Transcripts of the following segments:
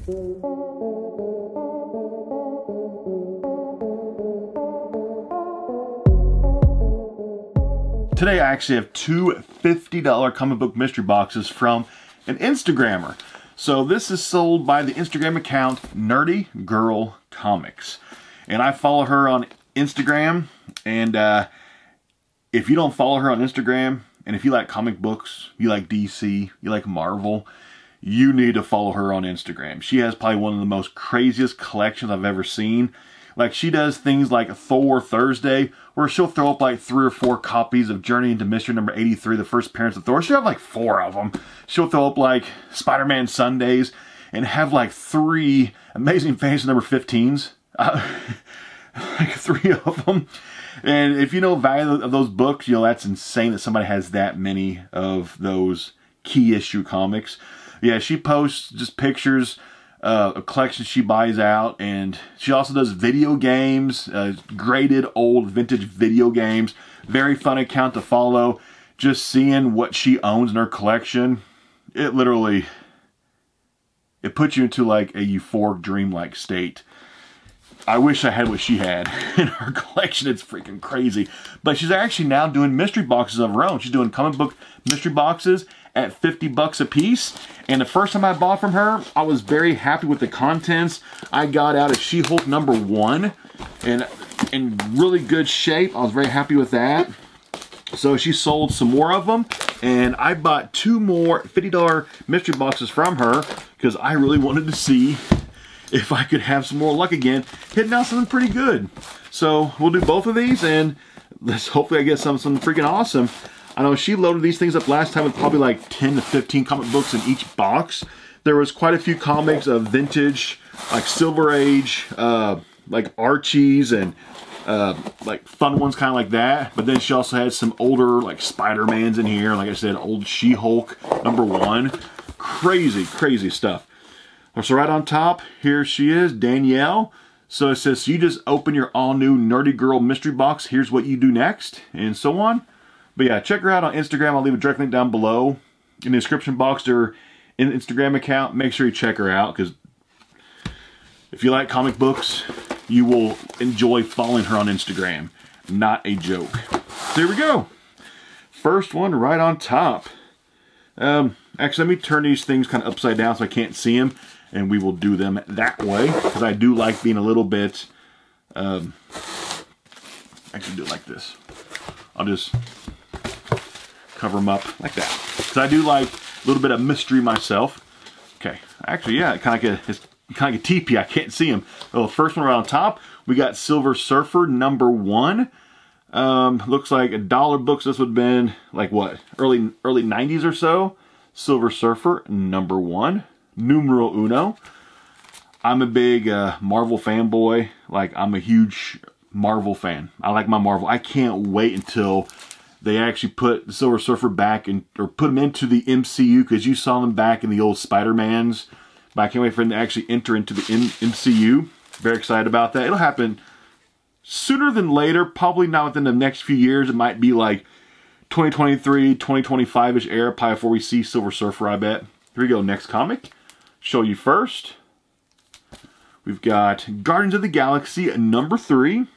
Today I actually have two $50 comic book mystery boxes from an Instagrammer. So this is sold by the Instagram account Nerdy Girl Comics. And I follow her on Instagram, and if you don't follow her on Instagram, and if you like comic books, you like DC, you like Marvel, you need to follow her on Instagram. She has probably one of the most craziest collections I've ever seen. Like, she does things like Thor Thursday, where she'll throw up like 3 or 4 copies of Journey into Mystery number 83, the first appearance of Thor. She'll have like 4 of them. She'll throw up like Spider-Man Sundays and have like 3 Amazing Fantasy number 15s. Like 3 of them. And if you know the value of those books, you know, that's insane that somebody has that many of those key issue comics. Yeah, she posts just pictures a collection she buys out, and she also does video games, graded old vintage video games. Very fun account to follow. Just seeing what she owns in her collection, it puts you into like a euphoric dream-like state. I wish I had what she had in her collection. It's freaking crazy. But she's actually now doing mystery boxes of her own. She's doing comic book mystery boxes at 50 bucks a piece. And the first time I bought from her, I was very happy with the contents. I got out a She-Hulk number 1 and in really good shape. I was very happy with that. So she sold some more of them, and I bought 2 more $50 mystery boxes from her because I really wanted to see if I could have some more luck again, hitting out something pretty good. So we'll do both of these, and let's hopefully I get something freaking awesome. I know she loaded these things up last time with probably like 10 to 15 comic books in each box. There was quite a few comics of vintage, like Silver Age, like Archies, and like fun ones kind of like that. But then she also had some older like Spider-Mans in here. Like I said, old She-Hulk number 1. Crazy, crazy stuff. So right on top, here she is, Danielle. So it says, so you just open your all-new Nerdy Girl mystery box. Here's what you do next, and so on. But yeah, check her out on Instagram. I'll leave a direct link down below in the description box to her Instagram account. Make sure you check her out, because if you like comic books, you will enjoy following her on Instagram. Not a joke. So here we go. First one right on top. Actually, let me turn these things kind of upside down so I can't see them, and we will do them that way, because I do like being a little bit, actually do it like this. I'll just cover them up like that, because I do like a little bit of mystery myself. Okay, actually, yeah, it's kind of like a teepee. I can't see them. Well, the first one right on top, we got Silver Surfer number 1. Looks like $1 books. This would have been like what, early 90s or so. Silver Surfer number 1, numero uno. I'm a big Marvel fanboy. Like, I'm a huge Marvel fan. I like my Marvel. I can't wait until they actually put the Silver Surfer back in, or put him into the MCU, because you saw them back in the old Spider-Mans. But I can't wait for them to actually enter into the MCU. Very excited about that. It'll happen sooner than later. Probably not within the next few years. It might be like 2023, 2025-ish era, probably before we see Silver Surfer, I bet. Here we go, next comic. Show you first. We've got Guardians of the Galaxy number 3.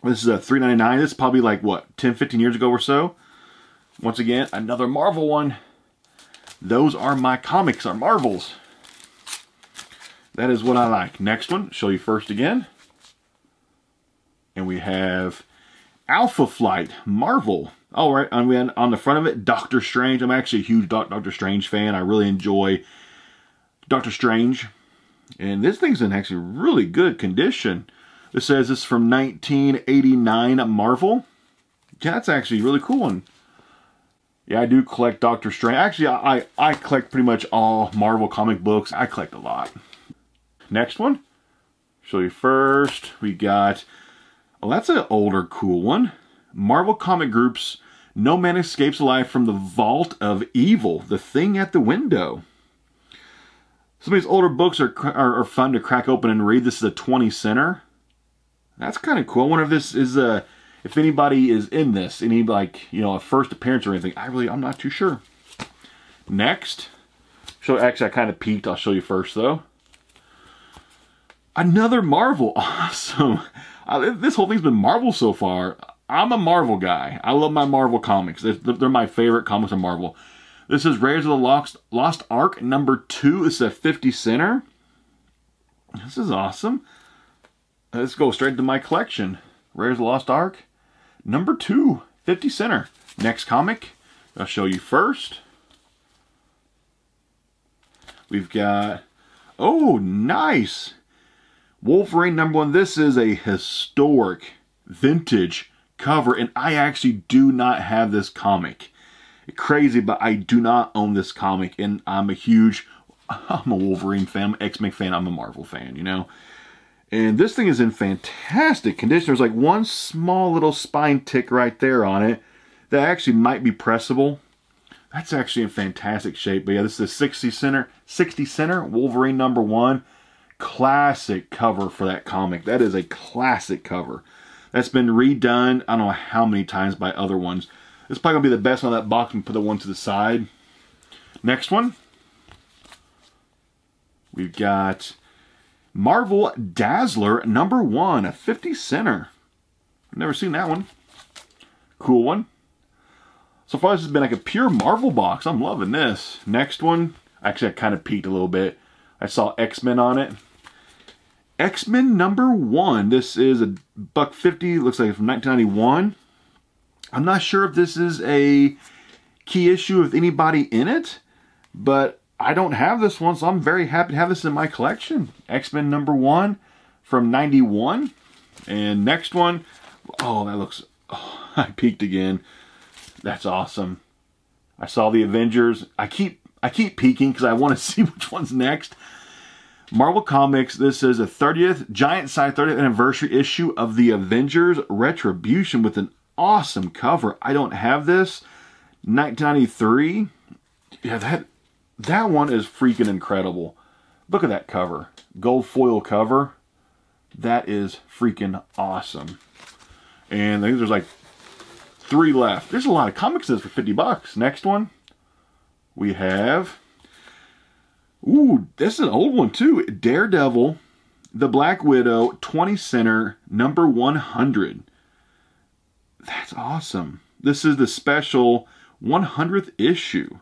This is a $3.99. This is probably like, what, 10, 15 years ago or so. Once again, another Marvel one. Those are my comics, are Marvels. That is what I like. Next one, show you first again. And we have Alpha Flight, Marvel. All right, on the front of it, Doctor Strange. I'm actually a huge Doctor Strange fan. I really enjoy Doctor Strange. And this thing's in actually really good condition. It says it's from 1989 Marvel. Yeah, that's actually a really cool one. Yeah, I do collect Doctor Strange. Actually, I collect pretty much all Marvel comic books. I collect a lot. Next one. Show you first. We got, oh, that's an older cool one. Marvel Comic Group's No Man Escapes Alive from the Vault of Evil, The Thing at the Window. Some of these older books are fun to crack open and read. This is a 20-center. That's kind of cool. I wonder if this is if anybody is in this, any like, you know, a first appearance or anything. I'm not too sure. Next, actually I kind of peeked. I'll show you first though. Another Marvel. Awesome. This whole thing's been Marvel so far. I'm a Marvel guy. I love my Marvel comics. They're my favorite comics of Marvel. This is Raiders of the Lost Ark #2. This is a 50 center. This is awesome. Let's go straight to my collection. Raiders of the Lost Ark #2, 50 center. Next comic, I'll show you first. We've got, oh, nice. Wolverine #1. This is a historic vintage cover, and I actually do not have this comic. Crazy, but I do not own this comic, and I'm a Wolverine fan, I'm an X-Men fan, I'm a Marvel fan, you know. And this thing is in fantastic condition. There's like one small little spine tick right there on it that actually might be pressable. That's actually in fantastic shape. But yeah, this is a 60 center Wolverine #1. Classic cover for that comic. That is a classic cover. That's been redone, I don't know how many times by other ones. This is probably going to be the best one of that box, and put the one to the side. Next one. We've got Marvel Dazzler #1, a 50 center. I've never seen that one. Cool one. So far this has been like a pure Marvel box. I'm loving this. Next one. Actually, I kind of peeked a little bit. I saw X-Men on it. X-Men #1. This is a $1.50. Looks like it's from 1991. I'm not sure if this is a key issue with anybody in it, but I don't have this one, so I'm very happy to have this in my collection. X-Men #1 from 91. And next one, oh, that looks, oh, I peeked again. That's awesome. I saw the Avengers. I keep peeking because I want to see which one's next. Marvel Comics, this is a 30th, giant size 30th anniversary issue of the Avengers Retribution with an awesome cover. I don't have this. 1993. Yeah, that one is freaking incredible. Look at that cover. Gold foil cover. That is freaking awesome. And I think there's like 3 left. There's a lot of comics in this for 50 bucks. Next one. We have, ooh, this is an old one too. Daredevil, the Black Widow, 20 center, #100. That's awesome. This is the special 100th issue.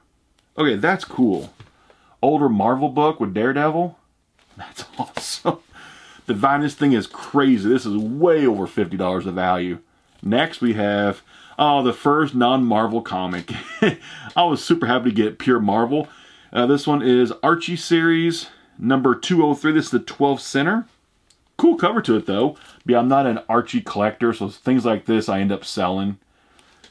Okay, that's cool. Older Marvel book with Daredevil. That's awesome. The value of this thing is crazy. This is way over $50 of value. Next we have, oh, the first non-Marvel comic. I was super happy to get pure Marvel. This one is Archie series #203. This is the 12 center. Cool cover to it though. But yeah, I'm not an Archie collector, so things like this I end up selling.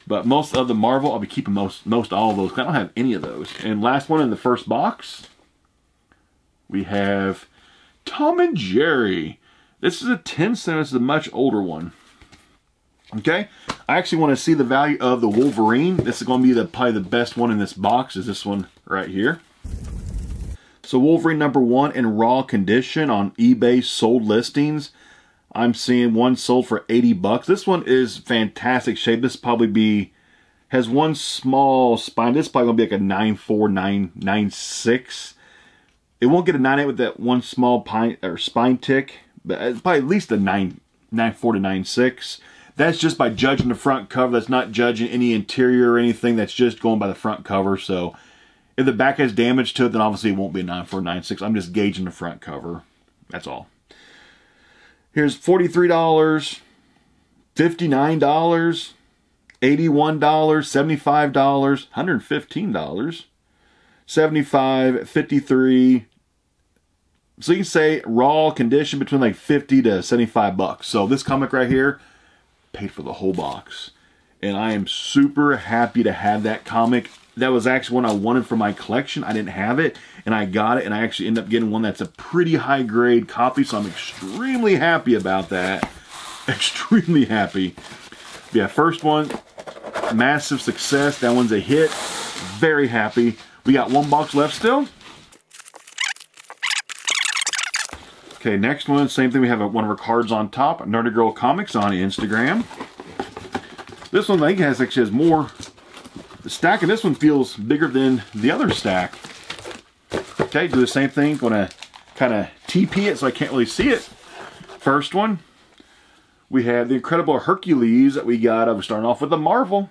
But most of the Marvel, I'll be keeping most all of those. I don't have any of those. And last one in the first box, we have Tom and Jerry. This is a 10 center. This is a much older one. Okay, I actually want to see the value of the Wolverine. This is going to be probably the best one in this box. Is this one right here. So Wolverine #1 in raw condition on eBay sold listings. I'm seeing one sold for 80 bucks. This one is fantastic shape. This probably has one small spine. This is probably going to be like a 9.4, 9.6. It won't get a 9.8 with that one small spine tick, but it's probably at least a 9.4 to 9.6. That's just by judging the front cover. That's not judging any interior or anything. That's just going by the front cover. So if the back has damage to it, then obviously it won't be a 9.4, 9.6. I'm just gauging the front cover. That's all. Here's $43, $59, $81, $75, $115, $75, $53. So you can say raw condition between like 50 to 75 bucks. So this comic right here paid for the whole box. And I am super happy to have that comic. That was actually one I wanted for my collection. I didn't have it, and I got it, and I actually ended up getting one that's a pretty high-grade copy, so I'm extremely happy about that. Extremely happy. Yeah, first one, massive success. That one's a hit. Very happy. We got one box left still. Okay, next one, same thing. We have one of our cards on top. Nerdy Girl Comics on Instagram. This one, I think, actually has more. The stack of this one feels bigger than the other stack. Okay, do the same thing. Going to kind of TP it so I can't really see it. First one, we have the Incredible Hercules that we got. We're starting off with the Marvel.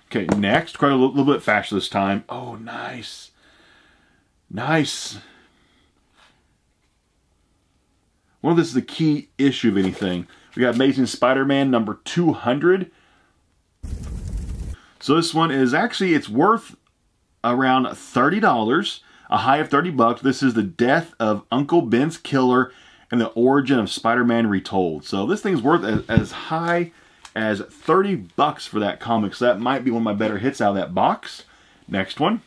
Okay, next, quite a little bit faster this time. Oh, nice. Nice. Well, this is the key issue of anything. We got Amazing Spider-Man number 200. So this one is actually, it's worth around $30, a high of $30. This is the death of Uncle Ben's killer and the origin of Spider-Man retold. So this thing's worth as high as $30 for that comic. So that might be one of my better hits out of that box. Next one.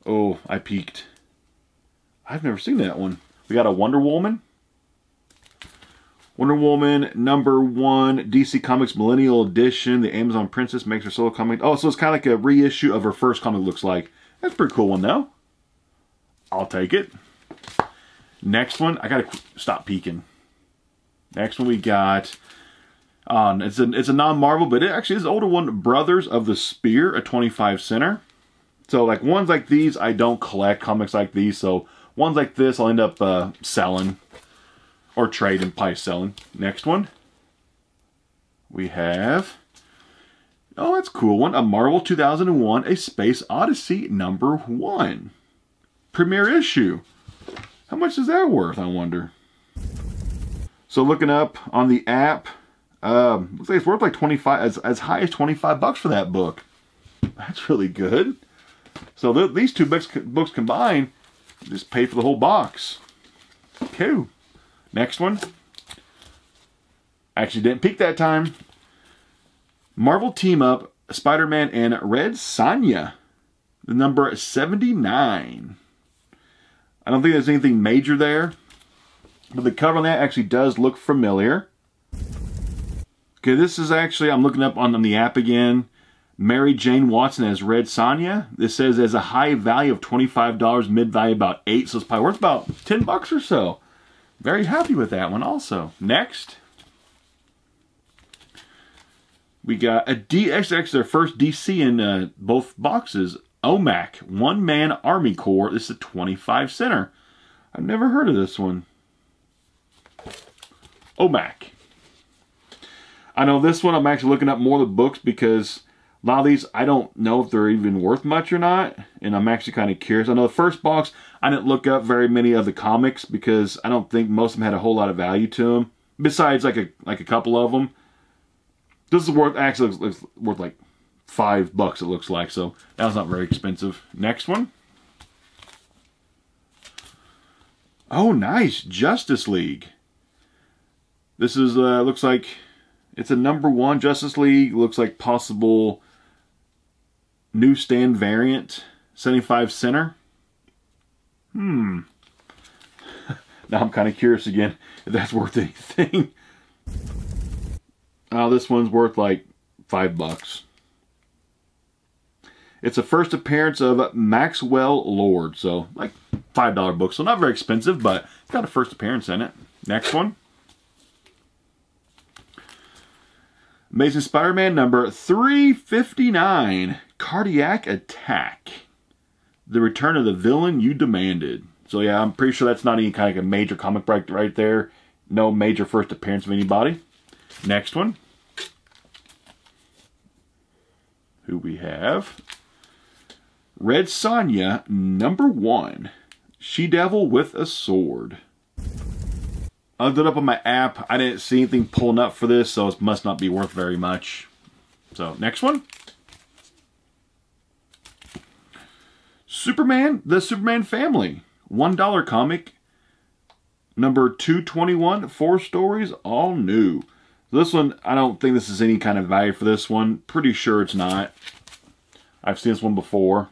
Oh, I peeked. I've never seen that one. We got a Wonder Woman. Wonder Woman number 1, DC Comics Millennial Edition. The Amazon Princess makes her solo comic. Oh, so it's kind of like a reissue of her first comic, looks like. That's a pretty cool one, though. I'll take it. Next one. I gotta stop peeking. Next one we got... it's a non-Marvel, but it actually is an older one. Brothers of the Spear, a 25 center. So like ones like these, I don't collect comics like these. So ones like this, I'll end up selling or trading, probably selling. Next one, we have, oh, that's a cool one. A Marvel 2001, A Space Odyssey number 1. Premiere issue. How much is that worth, I wonder? So looking up on the app, looks like it's worth like 25, as high as $25 for that book. That's really good. So these two books combined just pay for the whole box. Cool. Next one. Actually didn't peek that time. Marvel Team Up, Spider-Man and Red Sonja. The number 79. I don't think there's anything major there. But the cover on that actually does look familiar. Okay, this is actually, I'm looking up on the app again. Mary Jane Watson as Red Sonja. This says there's a high value of $25, mid value about $8, so it's probably worth about $10 or so. Very happy with that one also. Next, we got a DXX, their first DC in both boxes. OMAC, One Man Army Corps. This is a 25 center. I've never heard of this one. OMAC. I know this one I'm actually looking up more of the books because a lot of these I don't know if they're even worth much or not, and I'm actually kind of curious. I know the first box I didn't look up very many of the comics because I don't think most of them had a whole lot of value to them. Besides like a couple of them. This is worth actually it's worth like $5 it looks like, so that was not very expensive. Next one. Oh, nice, Justice League. This is looks like it's a number 1 Justice League. Looks like possible newsstand variant, 75 center. Now I'm kind of curious again if that's worth anything. Oh, this one's worth like $5. It's a first appearance of Maxwell Lord, so like $5 book, so not very expensive, but it's got a first appearance in it. Next one. Amazing Spider-Man number 359, Cardiac Attack. The return of the villain you demanded. So yeah, I'm pretty sure that's not any kind of a major comic break right there. No major first appearance of anybody. Next one. Who we have? Red Sonja number 1, She-Devil with a Sword. I looked it up on my app. I didn't see anything pulling up for this, so it must not be worth very much. So, next one. Superman, the Superman Family. $1 comic. Number 221, 4 stories, all new. This one, I don't think this is any kind of value for this one. Pretty sure it's not. I've seen this one before.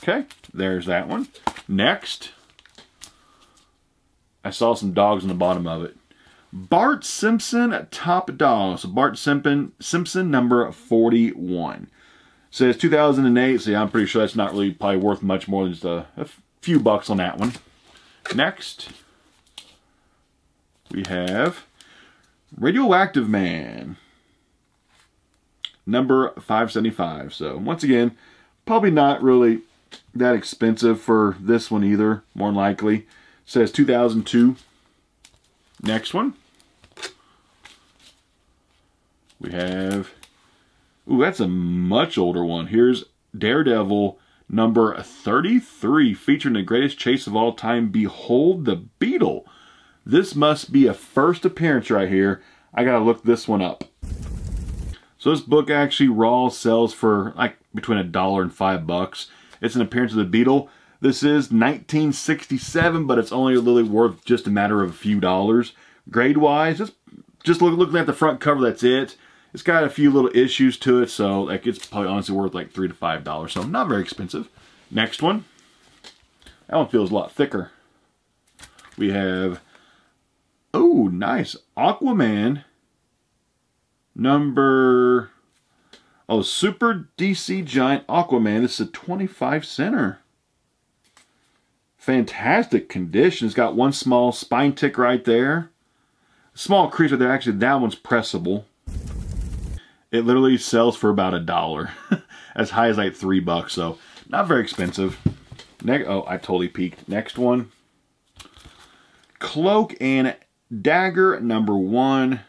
Okay, there's that one. Next. I saw some dogs on the bottom of it. Bart Simpson Top Dog. So Bart Simpson number 41. Says 2008, so yeah, I'm pretty sure that's not really probably worth much more than just a few bucks on that one. Next, we have Radioactive Man. Number 575. So once again, probably not really that expensive for this one either, more than likely. It says 2002. Next one. We have, ooh, that's a much older one. Here's Daredevil number 33, featuring the greatest chase of all time, Behold the Beetle. This must be a first appearance right here. I gotta look this one up. So this book actually raw sells for like between $1 and $5. It's an appearance of the Beetle. This is 1967, but it's only really worth just a matter of a few dollars. Grade-wise, just looking at the front cover, that's it. It's got a few little issues to it, so like it's probably honestly worth like $3 to $5, so not very expensive. Next one. That one feels a lot thicker. We have, oh, nice, Aquaman number, oh, Super DC Giant Aquaman. This is a 25 center. Fantastic condition. It's got one small spine tick right there. Small crease right there. Actually, that one's pressable. It literally sells for about $1. As high as like $3, so not very expensive. Oh, I totally peeked. Next one. Cloak and Dagger number 1.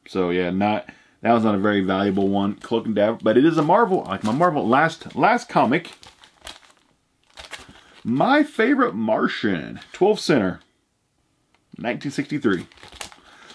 So yeah, that was not a very valuable one. Cloak and Dagger, but it is a Marvel. I like my Marvel. Last comic. My Favorite Martian, 12 center, 1963.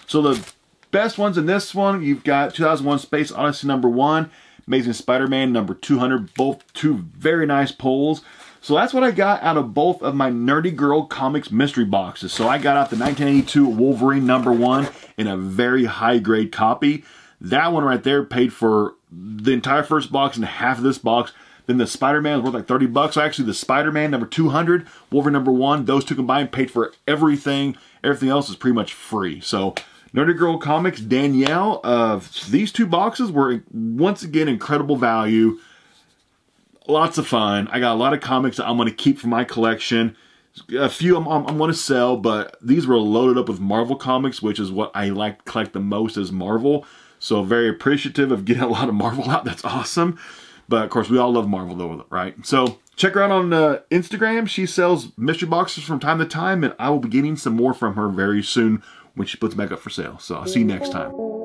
So the best ones in this one, you've got 2001 Space Odyssey number 1, Amazing Spider-Man number 200, both two very nice pulls. So that's what I got out of both of my Nerdy Girl Comics mystery boxes. So I got out the 1982 Wolverine number 1 in a very high grade copy. That one right there paid for the entire first box and half of this box. Then the Spider-Man was worth like $30. So actually the Spider-Man number 200, Wolverine number 1, those two combined paid for everything. Everything else is pretty much free. So Nerdy Girl Comics, Danielle, these two boxes were once again incredible value. Lots of fun. I got a lot of comics that I'm going to keep for my collection. A few I'm going to sell, but these were loaded up with Marvel comics, which is what I like to collect the most, is Marvel. So very appreciative of getting a lot of Marvel out. That's awesome. But of course, we all love Marvel though, right? So check her out on Instagram. She sells mystery boxes from time to time, and I will be getting some more from her very soon when she puts them back up for sale. So I'll see you next time.